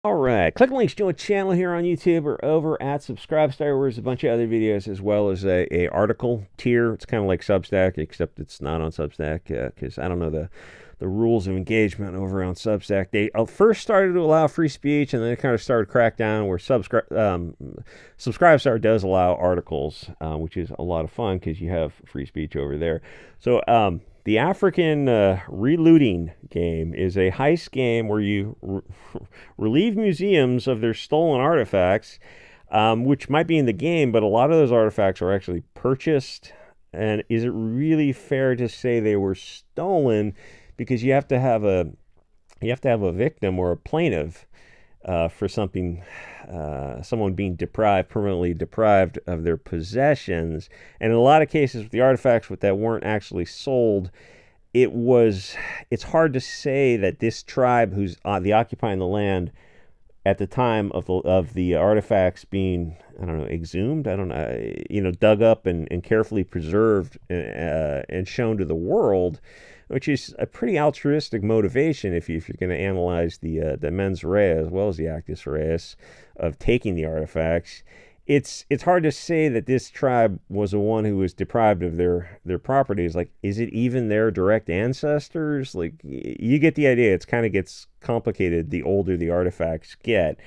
All right, click the links to join the channel here on YouTube or over at SubStars, where there's a bunch of other videos as well as a article tier. It's kind of like Substack, except it's not on Substack because I don't know the rules of engagement over on Substack. They first started to allow free speech, and then it kind of started to crack down where Subscribestar does allow articles, which is a lot of fun because you have free speech over there. So the African Relooting game is a heist game where you relieve museums of their stolen artifacts, which might be in the game, but a lot of those artifacts are actually purchased. And is it really fair to say they were stolen? Because you have to have a victim or a plaintiff for something, someone being permanently deprived of their possessions. And in a lot of cases with the artifacts that weren't actually sold, it's hard to say that this tribe who's occupying the land at the time of the artifacts being, I don't know, exhumed, I don't know, dug up and carefully preserved and shown to the world, which is a pretty altruistic motivation if you're going to analyze the mens rea as well as the actus reus of taking the artifacts. It's hard to say that this tribe was the one who was deprived of their properties. Like, is it even their direct ancestors? Like, you get the idea. It kind of gets complicated the older the artifacts get.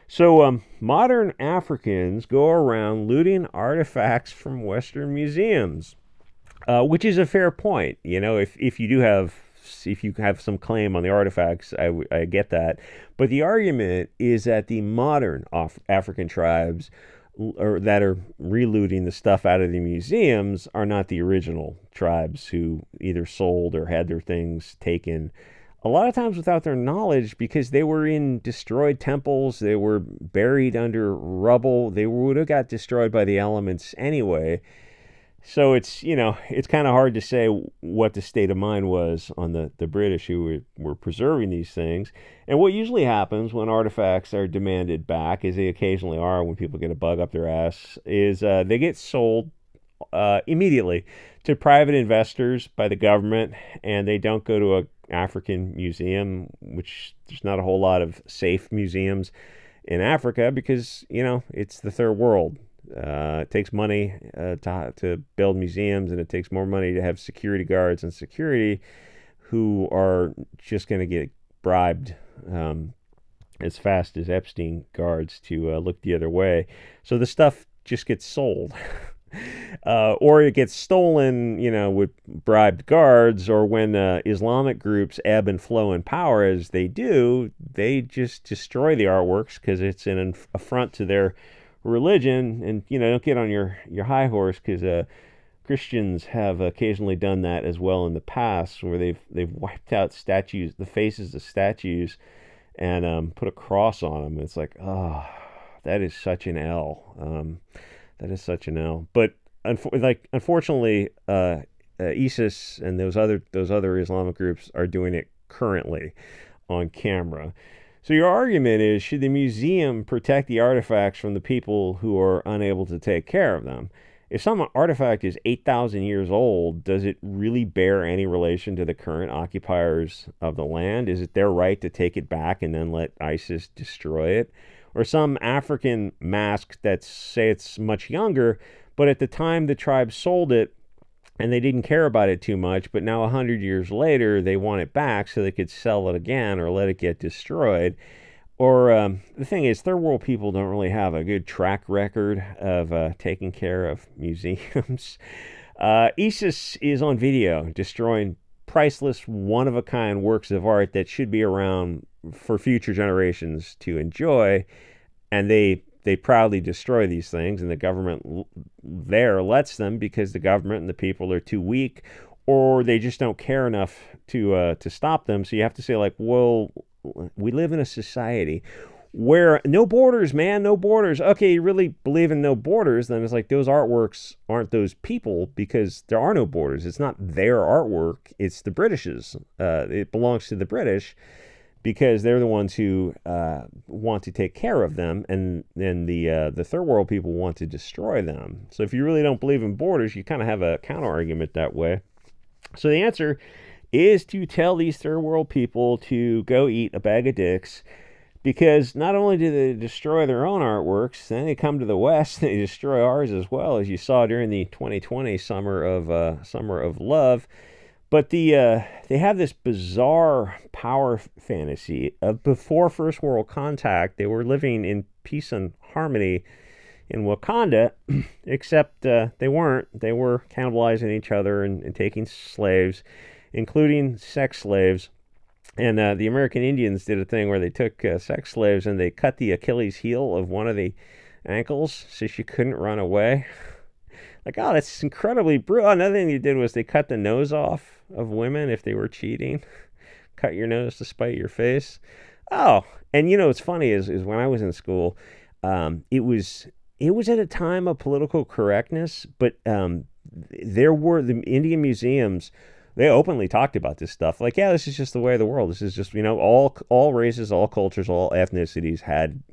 So modern Africans go around looting artifacts from Western museums, which is a fair point. If you have some claim on the artifacts, I get that. But the argument is that the modern African tribes that are relooting the stuff out of the museums are not the original tribes who either sold or had their things taken, a lot of times without their knowledge, because they were in destroyed temples, they were buried under rubble, they would have got destroyed by the elements anyway. So it's kind of hard to say what the state of mind was on the British who were preserving these things. And what usually happens when artifacts are demanded back, as they occasionally are when people get a bug up their ass, is they get sold immediately to private investors by the government, and they don't go to an African museum, which there's not a whole lot of safe museums in Africa because, it's the third world. It takes money to build museums, and it takes more money to have security guards and security who are just going to get bribed as fast as Epstein guards to look the other way. So the stuff just gets sold. Or it gets stolen, with bribed guards, or when Islamic groups ebb and flow in power, as they do, they just destroy the artworks because it's an affront to their religion. And don't get on your high horse, because Christians have occasionally done that as well in the past, where they've wiped out statues, the faces of statues, and put a cross on them. It's like, oh, that is such an L. That is such an L. But unfortunately, ISIS and those other Islamic groups are doing it currently on camera. So your argument is, should the museum protect the artifacts from the people who are unable to take care of them? If some artifact is 8,000 years old, does it really bear any relation to the current occupiers of the land? Is it their right to take it back and then let ISIS destroy it? Or some African mask that say it's much younger, but at the time the tribe sold it and they didn't care about it too much, but now 100 years later they want it back so they could sell it again or let it get destroyed. Or the thing is, third world people don't really have a good track record of taking care of museums. ISIS is on video destroying priceless, one-of-a-kind works of art that should be around for future generations to enjoy, and they proudly destroy these things, and the government there lets them because the government and the people are too weak, or they just don't care enough to stop them. So you have to say, like, well, we live in a society where no borders, man, no borders. Okay, you really believe in no borders, then it's like those artworks aren't those people because there are no borders. It's not their artwork, it's the British's. It belongs to the British because they're the ones who want to take care of them, and then the third world people want to destroy them. So if you really don't believe in borders, you kind of have a counter argument that way. So the answer is to tell these third world people to go eat a bag of dicks, because not only do they destroy their own artworks, then they come to the West and they destroy ours as well, as you saw during the 2020 Summer of Love. But they have this bizarre power fantasy of before First World Contact, they were living in peace and harmony in Wakanda, except they weren't. They were cannibalizing each other and taking slaves, including sex slaves. And the American Indians did a thing where they took sex slaves and they cut the Achilles heel of one of the ankles so she couldn't run away. Like, oh, that's incredibly brutal. Another thing they did was they cut the nose off of women if they were cheating. Cut your nose to spite your face. Oh, and what's funny is when I was in school, it was at a time of political correctness, but there were the Indian museums. They openly talked about this stuff. Like, yeah, this is just the way of the world. This is just, all races, all cultures, all ethnicities had,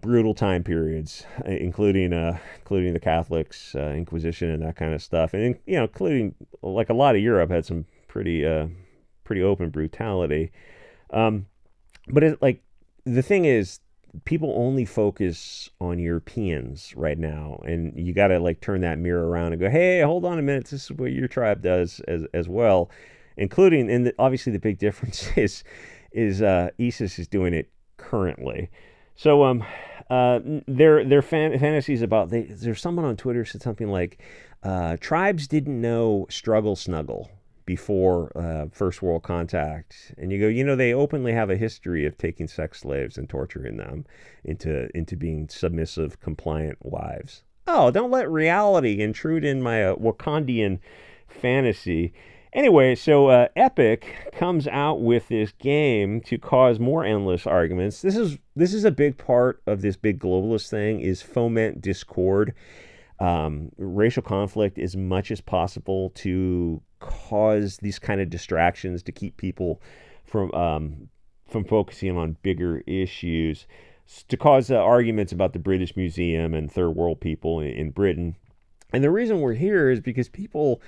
brutal time periods, including the Catholics, Inquisition, and that kind of stuff, and including like a lot of Europe had some pretty open brutality. But the thing is, people only focus on Europeans right now, and you got to turn that mirror around and go, hey, hold on a minute, this is what your tribe does as well, including, and obviously the big difference is ISIS is doing it currently. So their fantasies about, there's someone on Twitter said something like, tribes didn't know struggle snuggle before First World Contact, and you go, they openly have a history of taking sex slaves and torturing them into being submissive, compliant wives. Oh, don't let reality intrude in my Wakandian fantasy. Anyway, so Epic comes out with this game to cause more endless arguments. This is a big part of this big globalist thing, is foment discord, racial conflict as much as possible to cause these kind of distractions to keep people from focusing on bigger issues, to cause arguments about the British Museum and third world people in Britain. And the reason we're here is because people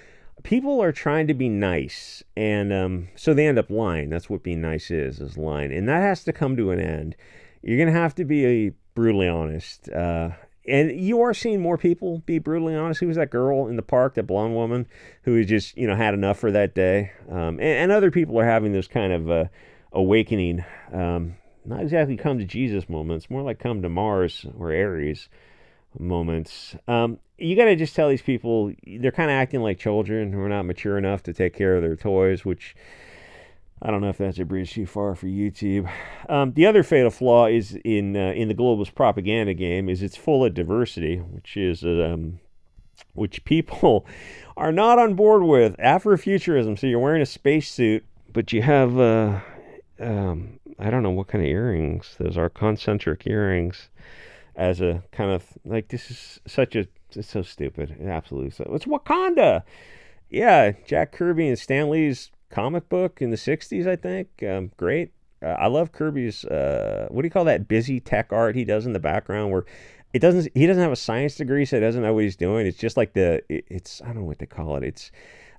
are trying to be nice, and so they end up lying. That's what being nice is lying, and that has to come to an end. You're gonna have to be brutally honest, and you are seeing more people be brutally honest. Who was that girl in the park, that blonde woman who just had enough for that day? And other people are having this kind of awakening, not exactly come to Jesus moments, more like come to Mars or Aries moments. You got to just tell these people they're kind of acting like children who are not mature enough to take care of their toys, which I don't know if that's a bridge too far for YouTube. The other fatal flaw is in the globalist propaganda game is it's full of diversity, which people are not on board with. Afrofuturism. So you're wearing a spacesuit, but you have I don't know what kind of earrings. Those are concentric earrings. As a kind of this is it's so stupid. Absolutely so. It's Wakanda. Yeah, Jack Kirby and Stan Lee's comic book in the 60s, I think. Great. I love Kirby's what do you call that busy tech art he does in the background where he doesn't have a science degree, so he doesn't know what he's doing. It's just like it's I don't know what they call it. It's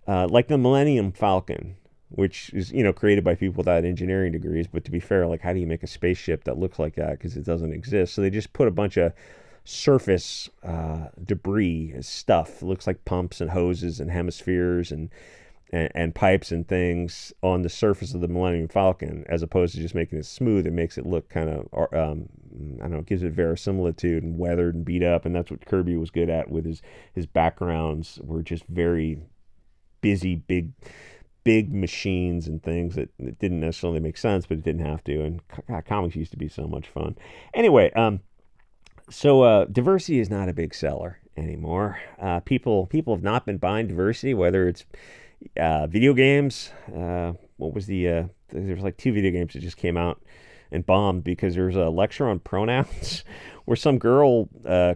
like the Millennium Falcon, which is created by people without engineering degrees. But to be fair, how do you make a spaceship that looks like that, because it doesn't exist? So they just put a bunch of surface debris stuff. It looks like pumps and hoses and hemispheres and pipes and things on the surface of the Millennium Falcon, as opposed to just making it smooth. It makes it look kind of I don't know, it gives it verisimilitude and weathered and beat up. And that's what Kirby was good at with his backgrounds, were just very busy, big machines and things that didn't necessarily make sense, but it didn't have to. And comics used to be so much fun. Anyway, so diversity is not a big seller anymore. People have not been buying diversity, whether it's video games. What was there's like 2 video games that just came out and bombed because there's a lecture on pronouns where some girl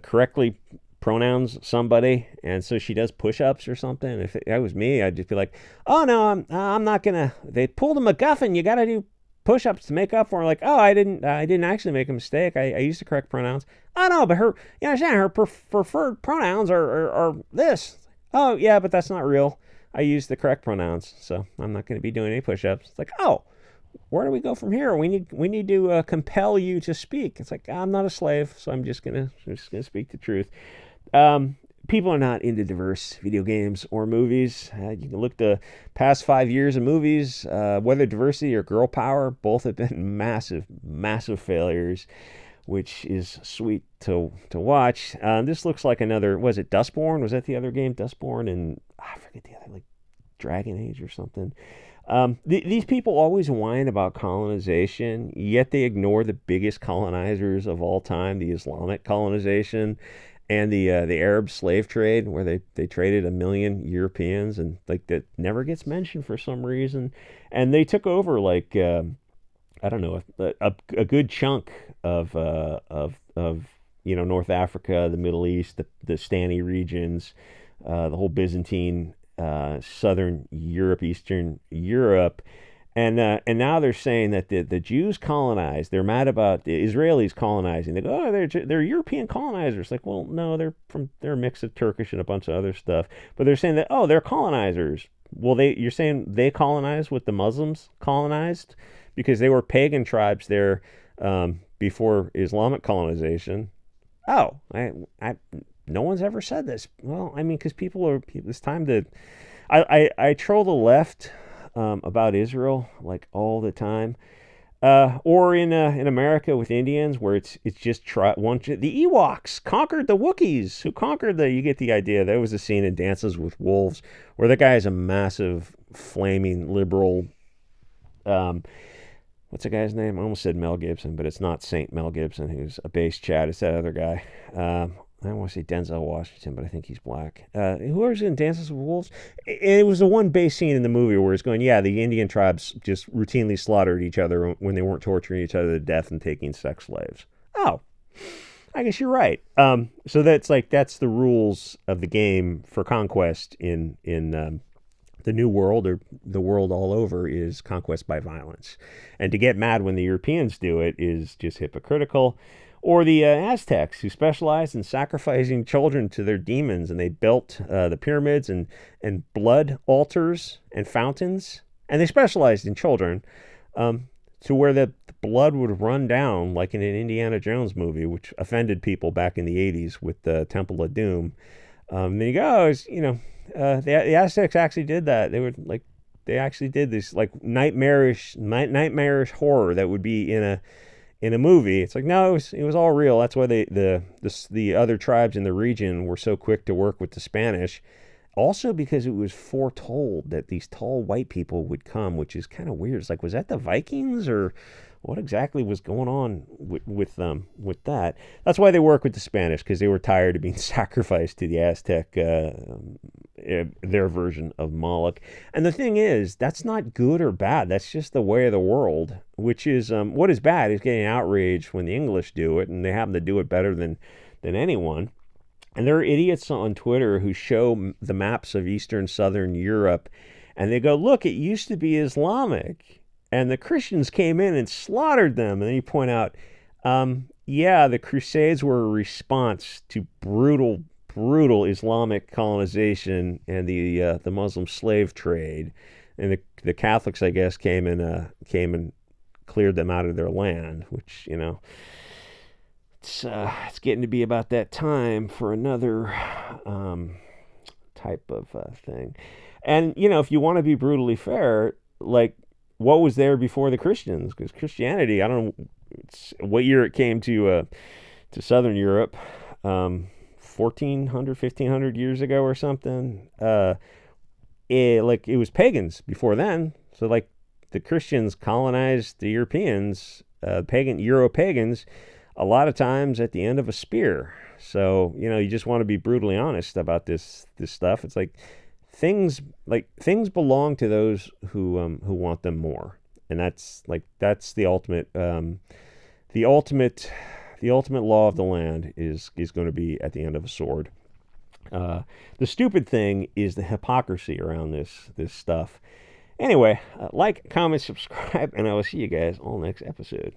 correctly pronouns somebody, and so she does push-ups or something. If that was me, I'd just be like, oh no, I'm not gonna, they pulled a MacGuffin, you gotta do push-ups to make up for it. Like, oh, I didn't actually make a mistake, I used the correct pronouns. Oh no, but her, you understand, her preferred pronouns are this. Oh yeah, but that's not real, I used the correct pronouns, so I'm not going to be doing any push-ups. It's like, oh, where do we go from here? We need to compel you to speak. It's like, I'm not a slave, so I'm just gonna speak the truth. Um, People are not into diverse video games or movies. You can look the past 5 years of movies, whether diversity or girl power, both have been massive, massive failures, which is sweet to watch. This looks like another. Was it Dustborn? Was that the other game? Dustborn and I forget the other, like Dragon Age or something. These people always whine about colonization, yet they ignore the biggest colonizers of all time, the Islamic colonization and the Arab slave trade, where they traded 1 million Europeans, and like that never gets mentioned for some reason. And they took over like I don't know, a good chunk of North Africa, the Middle East, the Stani regions, the whole Byzantine, Southern Europe, Eastern Europe, and now they're saying that the Jews colonized. They're mad about the Israelis colonizing. They go, oh, they're European colonizers. Like, well, no, they're a mix of Turkish and a bunch of other stuff. But they're saying that, oh, they're colonizers. Well, you're saying they colonized what the Muslims colonized because they were pagan tribes there before Islamic colonization. Oh, no one's ever said this. Well, I mean, because it's time to. I troll the left about Israel like all the time, or in America with Indians, where it's just the Ewoks conquered the Wookiees, who conquered the. You get the idea. There was a scene in Dances with Wolves where the guy is a massive, flaming liberal. What's the guy's name? I almost said Mel Gibson, but it's not Saint Mel Gibson, who's a bass Chad. It's that other guy. I don't want to say Denzel Washington, but I think he's black. Whoever's in Dances with Wolves, it was the one base scene in the movie where it's going, yeah, the Indian tribes just routinely slaughtered each other when they weren't torturing each other to death and taking sex slaves. Oh, I guess you're right. So that's the rules of the game for conquest in the New World, or the world all over, is conquest by violence. And to get mad when the Europeans do it is just hypocritical. Or the Aztecs, who specialized in sacrificing children to their demons, and they built the pyramids and blood altars and fountains, and they specialized in children, to where the blood would run down like in an Indiana Jones movie, which offended people back in the 80s with the Temple of Doom. Then you go, the Aztecs actually did that. They actually did this like nightmarish horror that would be in a movie. It's like, no, it was all real. That's why the other tribes in the region were so quick to work with the Spanish. Also because it was foretold that these tall white people would come, which is kind of weird. It's like, was that the Vikings, or what exactly was going on with that? That's why they work with the Spanish, because they were tired of being sacrificed to the Aztec, their version of Moloch. And the thing is, that's not good or bad. That's just the way of the world, which is, what is bad is getting outraged when the English do it, and they happen to do it better than anyone. And there are idiots on Twitter who show the maps of Eastern, Southern Europe, and they go, look, it used to be Islamic, and the Christians came in and slaughtered them. And then you point out, yeah, the Crusades were a response to brutal Islamic colonization and the Muslim slave trade. And the Catholics, I guess, came and cleared them out of their land, which, it's getting to be about that time for another type of thing. And if you want to be brutally fair, like, what was there before the Christians? Because Christianity, I don't know what year it came to Southern Europe, 1400, 1500 years ago or something. It was pagans before then. So like the Christians colonized the Europeans, Euro pagans, a lot of times at the end of a spear. So, you just want to be brutally honest about this stuff. It's like things belong to those who want them more. And that's the ultimate law of the land is going to be at the end of a sword. The stupid thing is the hypocrisy around this stuff. Anyway, like, comment, subscribe, and I will see you guys all next episode.